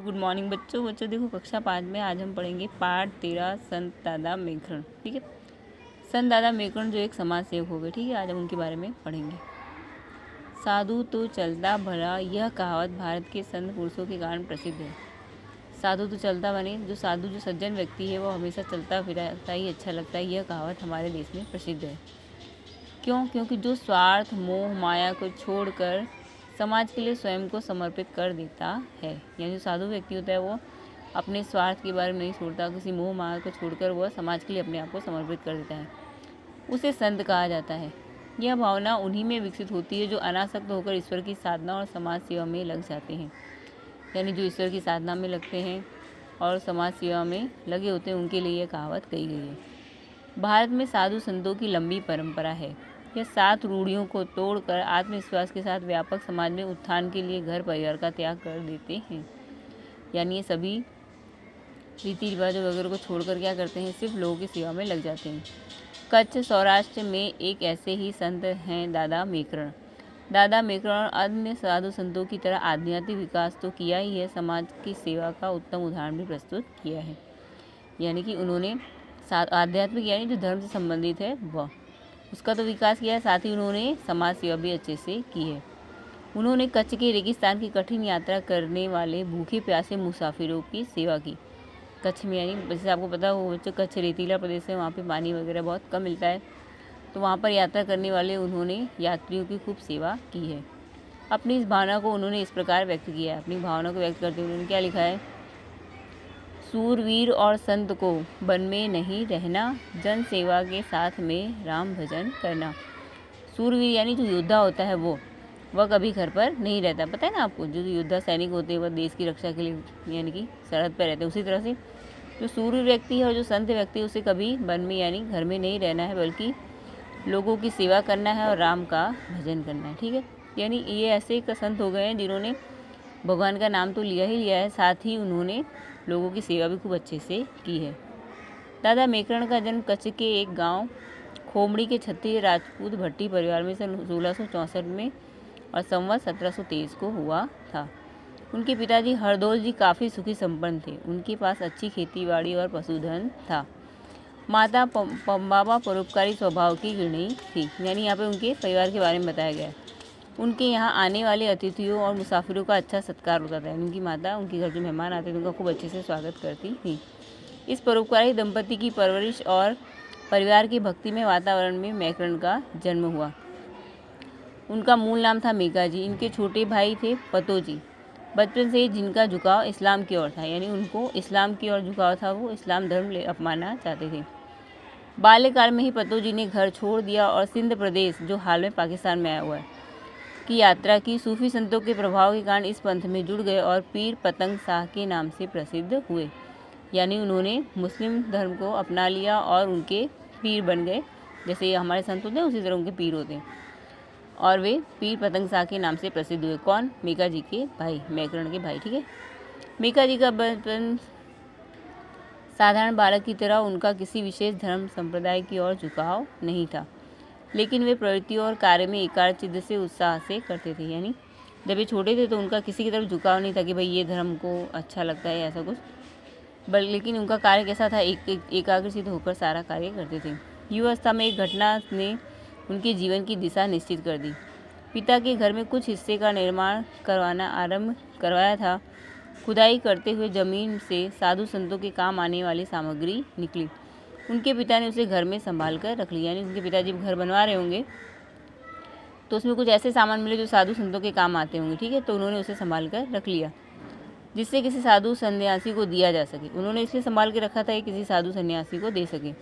Good morning बच्चों देखो कक्षा 5 में आज हम पढ़ेंगे पाठ 13 संत दादा मेघरण। ठीक है, संत दादा मेघरण जो एक समाज सेवक हो गए। ठीक है, आज हम उनके बारे में पढ़ेंगे। साधु तो चलता भला, यह कहावत भारत के संत पुरुषों के कारण प्रसिद्ध है। साधु तो चलता बने, जो साधु जो सज्जन व्यक्ति है वो हमेशा चलता फिरता ही अच्छा लगता है, यह कहावत हमारे देश में प्रसिद्ध है। क्यों? क्योंकि जो स्वार्थ मोह माया को छोड़कर समाज के लिए स्वयं को समर्पित कर देता है, यानी जो साधु व्यक्ति होता है वो अपने स्वार्थ के बारे में नहीं छोड़ता, किसी मोह माया को छोड़कर वह समाज के लिए अपने आप को समर्पित कर देता है, उसे संत कहा जाता है। यह भावना उन्हीं में विकसित होती है जो अनासक्त होकर ईश्वर की साधना और समाज सेवा में लग जाते हैं, यानी जो ईश्वर की साधना में लगते हैं और समाज सेवा में लगे होते हैं, उनके लिए यह कहावत कही गई है। भारत में साधु संतों की लंबी परंपरा है। यह 7 रूढ़ियों को तोड़कर आत्मविश्वास के साथ व्यापक समाज में उत्थान के लिए घर परिवार का त्याग कर देते हैं, यानी ये सभी रीति रिवाजों वगैरह को छोड़कर क्या करते हैं, सिर्फ लोगों की सेवा में लग जाते हैं। कच्छ सौराष्ट्र में एक ऐसे ही संत हैं दादा मेघरण। दादा मेघरण अन्य साधु संतों की तरह आध्यात्मिक विकास तो किया ही है, समाज की सेवा का उत्तम उदाहरण भी प्रस्तुत किया है। यानी कि उन्होंने आध्यात्मिक यानी जो धर्म से संबंधित है वह उसका तो विकास किया है, साथ ही उन्होंने समाज सेवा भी अच्छे से की है। उन्होंने कच्छ के रेगिस्तान की कठिन यात्रा करने वाले भूखे प्यासे मुसाफिरों की सेवा की। कच्छ में यानी जैसे आपको पता हो बच्चों, कच्छ रेतीला प्रदेश है, वहाँ पे पानी वगैरह बहुत कम मिलता है, तो वहाँ पर यात्रा करने वाले उन्होंने यात्रियों की खूब सेवा की है। अपनी इस भावना को उन्होंने इस प्रकार व्यक्त किया है। अपनी भावना को व्यक्त करते हुए उन्होंने क्या लिखा है, सूरवीर और संत को वन में नहीं रहना, जन सेवा के साथ में राम भजन करना। सूरवीर यानी जो योद्धा होता है वह कभी घर पर नहीं रहता। पता है ना आपको, जो योद्धा सैनिक होते हैं वह देश की रक्षा के लिए यानी कि सरहद पर रहते हैं। उसी तरह से जो सूरवीर व्यक्ति है और जो संत व्यक्ति है उसे कभी वन में यानी घर में नहीं रहना है, बल्कि लोगों की सेवा करना है और राम का भजन करना है। ठीक है, यानी ये ऐसे एक संत हो गए हैं जिन्होंने भगवान का नाम तो लिया ही लिया है, साथ ही उन्होंने लोगों की सेवा भी खूब अच्छे से की है। दादा मेघरण का जन्म कच्छ के एक गांव खोमड़ी के क्षत्रिय राजपूत भट्टी परिवार में सन 1664 में और संवत 1723 को हुआ था। उनके पिताजी हरदौल जी काफ़ी सुखी संपन्न थे। उनके पास अच्छी खेतीबाड़ी और पशुधन था। माता पंबाबा परोपकारी स्वभाव की गृहिणी थी, यानी यहाँ पे उनके परिवार के बारे में बताया गया है। उनके यहाँ आने वाले अतिथियों और मुसाफिरों का अच्छा सत्कार होता था। उनकी माता उनके घर जो मेहमान आते थे उनका खूब अच्छे से स्वागत करती थी। इस परोपकारी दंपति की परवरिश और परिवार की भक्ति में वातावरण में मेघरण का जन्म हुआ। उनका मूल नाम था मेघा जी। इनके छोटे भाई थे पतो जी। बचपन से ही जिनका झुकाव इस्लाम की ओर था, यानी उनको इस्लाम की ओर झुकाव था, वो इस्लाम धर्म अपनाना चाहते थे। बाल्यकाल में ही पतो जी ने घर छोड़ दिया और सिंध प्रदेश, जो हाल में पाकिस्तान में आया हुआ है, की यात्रा की। सूफी संतों के प्रभाव के कारण इस पंथ में जुड़ गए और पीर पतंग शाह के नाम से प्रसिद्ध हुए, यानी उन्होंने मुस्लिम धर्म को अपना लिया और उनके पीर बन गए। जैसे हमारे संत होते हैं उसी तरह उनके पीर होते हैं, और वे पीर पतंग शाह के नाम से प्रसिद्ध हुए। कौन? मेघा जी के भाई, मेघरण के भाई। ठीक है, मेघा जी का बचपन साधारण बालक की तरह, उनका किसी विशेष धर्म संप्रदाय की ओर झुकाव नहीं था, लेकिन वे प्रवृत्तियों और कार्य में एकाग्रचित्त से उत्साह से करते थे। यानी जब ये छोटे थे तो उनका किसी की तरफ झुकाव नहीं था कि भाई ये धर्म को अच्छा लगता है ऐसा कुछ, लेकिन उनका कार्य कैसा था, एकाग्रचित्त होकर सारा कार्य करते थे। युवावस्था में एक घटना ने उनके जीवन की दिशा निश्चित कर दी। पिता के घर में कुछ हिस्से का निर्माण करवाया था। खुदाई करते हुए जमीन से साधु संतों के काम आने वाली सामग्री निकली। उनके पिता ने उसे घर में संभाल कर रख लिया, यानी उनके पिताजी घर बनवा रहे होंगे तो उसमें कुछ ऐसे सामान मिले जो साधु संतों के काम आते होंगे। ठीक है, तो उन्होंने उसे संभाल कर रख लिया जिससे किसी साधु सन्यासी को दिया जा सके। उन्होंने इसलिए संभाल के रखा था कि किसी साधु सन्यासी को दे सके।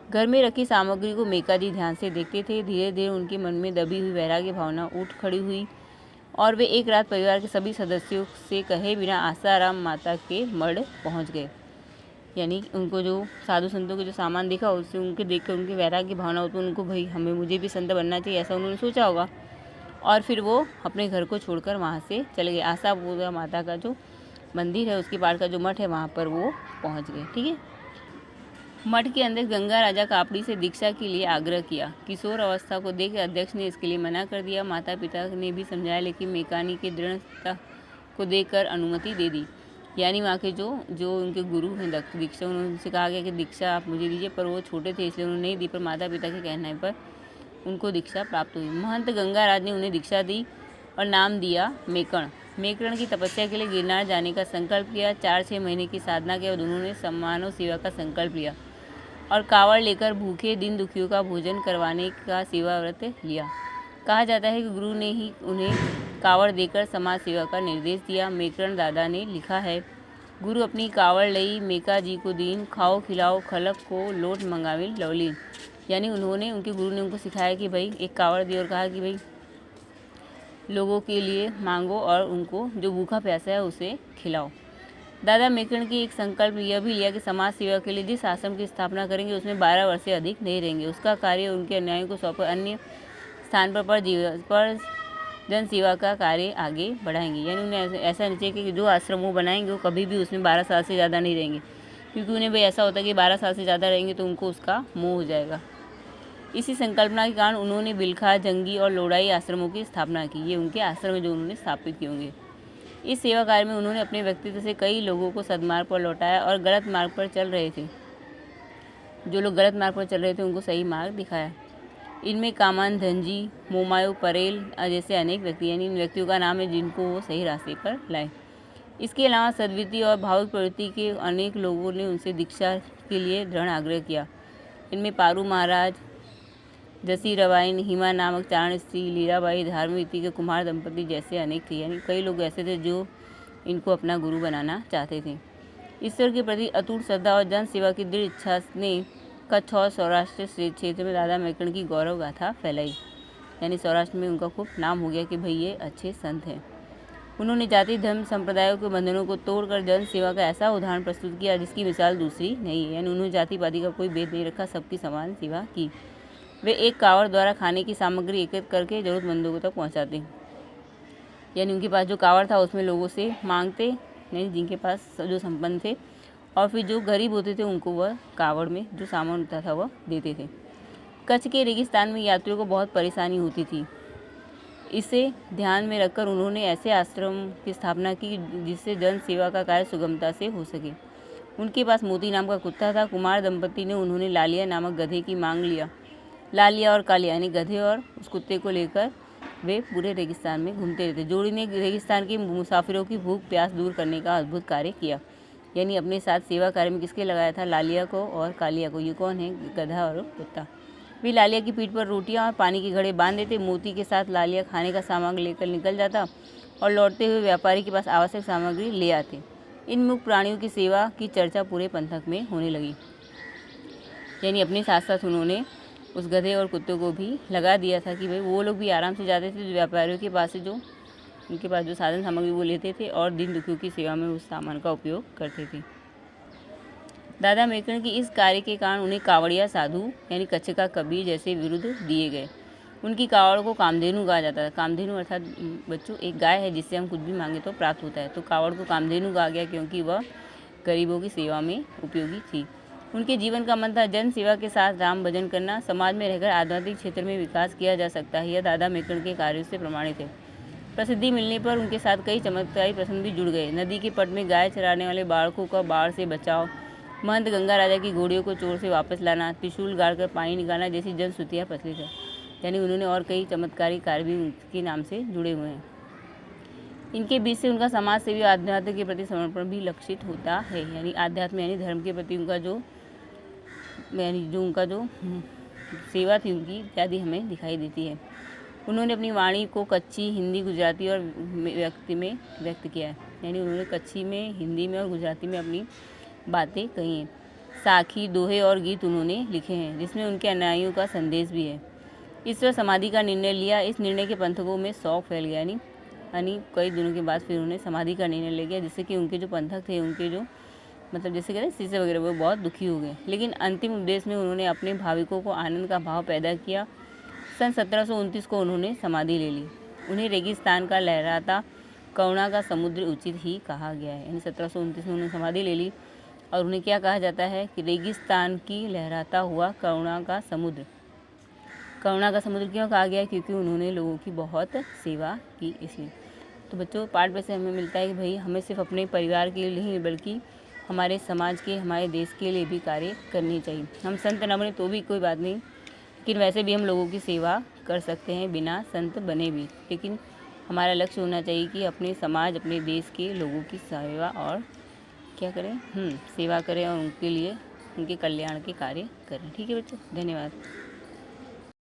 घर में रखी सामग्री को मेघा जी ध्यान से देखते थे। धीरे धीरे उनके मन में दबी हुई वैराग्य भावना उठ खड़ी हुई और वे एक रात परिवार के सभी सदस्यों से कहे बिना आसाराम माता के मठ पहुँच गए। यानी उनको जो साधु संतों के जो सामान देखा उससे उनके देखकर उनकी वैराग्य भावना हो, तो उनको भाई मुझे भी संत बनना चाहिए ऐसा उन्होंने सोचा होगा, और फिर वो अपने घर को छोड़कर वहाँ से चले गए। आशापूर्वा माता का जो मंदिर है उसके पास का जो मठ है वहाँ पर वो पहुँच गए। ठीक है, मठ के अंदर गंगा राजा कापड़ी से दीक्षा के लिए आग्रह किया। किशोर अवस्था को देख अध्यक्ष ने इसके लिए मना कर दिया। माता पिता ने भी समझाया, लेकिन मेकानी की दृढ़ता को देखकर अनुमति दे दी। यानी वहाँ के जो जो उनके गुरु हैं दीक्षा, उनसे कहा गया कि दीक्षा आप मुझे दीजिए, पर वो छोटे थे इसलिए उन्होंने नहीं दी, पर माता पिता के कहने पर उनको दीक्षा प्राप्त हुई। महंत गंगाराज ने उन्हें दीक्षा दी और नाम दिया मेकण। मेकण की तपस्या के लिए गिरनार जाने का संकल्प किया। 4-6 महीने की साधना के बाद उन्होंने सम्मानव सेवा का संकल्प लिया और कावड़ लेकर भूखे दिन दुखियों का भोजन करवाने का सेवा व्रत लिया। कहा जाता है कि गुरु ने ही उन्हें कावड़ देकर समाज सेवा का निर्देश दिया। मेकरण दादा ने लिखा है, गुरु अपनी कावड़ लई मेका जी को दीन, खाओ खिलाओ खलक को लोट मंगाविल लवलीन। यानी उनके गुरु ने उनको सिखाया कि भाई एक कावड़ दी और कहा कि भाई लोगों के लिए मांगो और उनको जो भूखा प्यासा है उसे खिलाओ। दादा मेकरण की एक संकल्प यह भी लिया कि समाज सेवा के लिए जिस आश्रम की स्थापना करेंगे उसमें 12 वर्ष से अधिक नहीं रहेंगे। उसका कार्य उनके अन्यायियों को सौंप अन्य स्थान पर जन सेवा का कार्य आगे बढ़ाएंगे। यानी उन्हें ऐसा निश्चय कि जो आश्रम वो बनाएंगे वो कभी भी उसमें 12 साल से ज़्यादा नहीं रहेंगे, क्योंकि उन्हें भाई ऐसा होता है कि 12 साल से ज़्यादा रहेंगे तो उनको उसका मोह हो जाएगा। इसी संकल्पना के कारण उन्होंने बिलखा, जंगी और लोड़ाई आश्रमों की स्थापना की। ये उनके आश्रम जो उन्होंने स्थापित किए होंगे। इस सेवा कार्य में उन्होंने अपने व्यक्तित्व से कई लोगों को सद्मार्ग पर लौटाया और गलत मार्ग पर चल रहे थे, जो लोग गलत मार्ग पर चल रहे थे उनको सही मार्ग दिखाया। इनमें कामान धनजी, मोमायो परेल जैसे अनेक व्यक्ति, यानी इन व्यक्तियों का नाम है जिनको वो सही रास्ते पर लाए। इसके अलावा सद्वृत्ति और भावुक प्रवृत्ति के अनेक लोगों ने उनसे दीक्षा के लिए दृढ़ आग्रह किया। इनमें पारू महाराज, जसी रवाइन, हिमा नामक चारण स्त्री, लीलाबाई, धार्मिवती के कुमार दंपति जैसे अनेक थे। यानी कई लोग ऐसे थे जो इनको अपना गुरु बनाना चाहते थे। ईश्वर के प्रति अटूट श्रद्धा और जन सेवा की दृढ़ इच्छा ने कच्छ और सौराष्ट्र क्षेत्र में दादा मेकरण की गौरव गाथा फैलाई। यानी सौराष्ट्र में उनका खूब नाम हो गया कि भाई ये अच्छे संत हैं। उन्होंने जाति धर्म संप्रदायों के बंधनों को तोड़कर जन सेवा का ऐसा उदाहरण प्रस्तुत किया जिसकी मिसाल दूसरी नहीं है। यानी उन्होंने जाति पाति का कोई भेद नहीं रखा, सबकी समान सेवा की। वे एक कावड़ द्वारा खाने की सामग्री एकत्र करके जरूरतमंदों तक पहुंचाते। यानी उनके पास जो कावड़ था उसमें लोगों से मांगते, यानी जिनके पास जो संपन्न थे, और फिर जो गरीब होते थे उनको वह कावड़ में जो सामान होता था वह देते थे। कच्छ के रेगिस्तान में यात्रियों को बहुत परेशानी होती थी। इसे ध्यान में रखकर उन्होंने ऐसे आश्रम की स्थापना की जिससे जन सेवा का कार्य सुगमता से हो सके। उनके पास मोती नाम का कुत्ता था। कुमार दंपति ने उन्होंने लालिया नामक गधे की मांग लिया। लालिया और कालिया यानी गधे और उस कुत्ते को लेकर वे पूरे रेगिस्तान में घूमते रहते। जोड़ी ने रेगिस्तान के मुसाफिरों की भूख प्यास दूर करने का अद्भुत कार्य किया। यानी अपने साथ सेवा कार्य में किसके लगाया था? लालिया को और कालिया को। ये कौन है? गधा और कुत्ता। वे लालिया की पीठ पर रोटियां और पानी के घड़े बांध देते। मोती के साथ लालिया खाने का सामान लेकर निकल जाता और लौटते हुए व्यापारी के पास आवश्यक सामग्री ले आते। इन मुक्त प्राणियों की सेवा की चर्चा पूरे पंथक में होने लगी। यानी अपने साथ साथ उन्होंने उस गधे और कुत्तों को भी लगा दिया था कि भाई वो लोग भी आराम से जाते थे, जो व्यापारियों के पास से जो उनके पास जो साधन सामग्री वो लेते थे और दिन दुखियों की सेवा में उस सामान का उपयोग करते थे। दादा मेकरण की इस कार्य के कारण उन्हें कावड़िया साधु यानी कच्छ का कबीर जैसे विरुद्ध दिए गए। उनकी कावड़ को कामधेनु कहा जाता था। कामधेनु अर्थात बच्चों एक गाय है जिससे हम कुछ भी मांगे तो प्राप्त होता है। तो कावड़ को कामधेनु कहा गया क्योंकि वह गरीबों की सेवा में उपयोगी थी। उनके जीवन का मन था जन सेवा के साथ राम भजन करना। समाज में रहकर आध्यात्मिक क्षेत्र में विकास किया जा सकता है, यह दादा मेकरण के कार्यों से प्रमाणित है। प्रसिद्धि मिलने पर उनके साथ कई चमत्कारी प्रसंग भी जुड़ गए। नदी के पट में गाय चराने वाले बालकों का बाढ़ से बचाव, महंत गंगा राजा की घोड़ियों को चोर से वापस लाना, त्रिशूल गाड़कर पानी निकालना जैसी जन श्रुतियाँ प्रचलित है। यानी उन्होंने और कई चमत्कारी कार्य भी उनके नाम से जुड़े हुए हैं। इनके बीच से उनका समाज सेवी आध्यात्म के प्रति समर्पण भी लक्षित होता है। यानी आध्यात्म यानी धर्म के प्रति उनका जो सेवा थी उनकी इत्यादि हमें दिखाई देती है। उन्होंने अपनी वाणी को कच्ची, हिंदी, गुजराती और व्यक्ति में व्यक्त किया है। यानी उन्होंने कच्ची में, हिंदी में और गुजराती में अपनी बातें कही हैं। साखी, दोहे और गीत उन्होंने लिखे हैं जिसमें उनके अनुयायियों का संदेश भी है। ईश्वर समाधि का निर्णय लिया। इस निर्णय के पंथकों में शौक फैल गया। यानी कई दिनों के बाद फिर उन्होंने समाधि का निर्णय ले लिया, जिससे कि उनके जो पंथक थे, उनके जो जैसे कहते हैं शिष्य वगैरह, वो बहुत दुखी हो गए। लेकिन अंतिम उद्देश्य में उन्होंने अपने भाविकों को आनंद का भाव पैदा किया। सन 1729 को उन्होंने समाधि ले ली। उन्हें रेगिस्तान का लहराता करुणा का समुद्र उचित ही कहा गया है। यानी 1729 में उन्होंने समाधि ले ली और उन्हें क्या कहा जाता है कि रेगिस्तान की लहराता हुआ करुणा का समुद्र। करुणा का समुद्र क्यों कहा गया? क्योंकि उन्होंने लोगों की बहुत सेवा की, इसलिए। तो बच्चों पाठ में से हमें मिलता है कि भाई हमें सिर्फ अपने परिवार के लिए नहीं बल्कि हमारे समाज के, हमारे देश के लिए भी कार्य करनी चाहिए। हम संत न बने तो भी कोई बात नहीं, लेकिन वैसे भी हम लोगों की सेवा कर सकते हैं बिना संत बने भी। लेकिन हमारा लक्ष्य होना चाहिए कि अपने समाज, अपने देश के लोगों की सेवा और क्या करें, सेवा करें और उनके लिए, उनके कल्याण के कार्य करें। ठीक है बच्चों, धन्यवाद।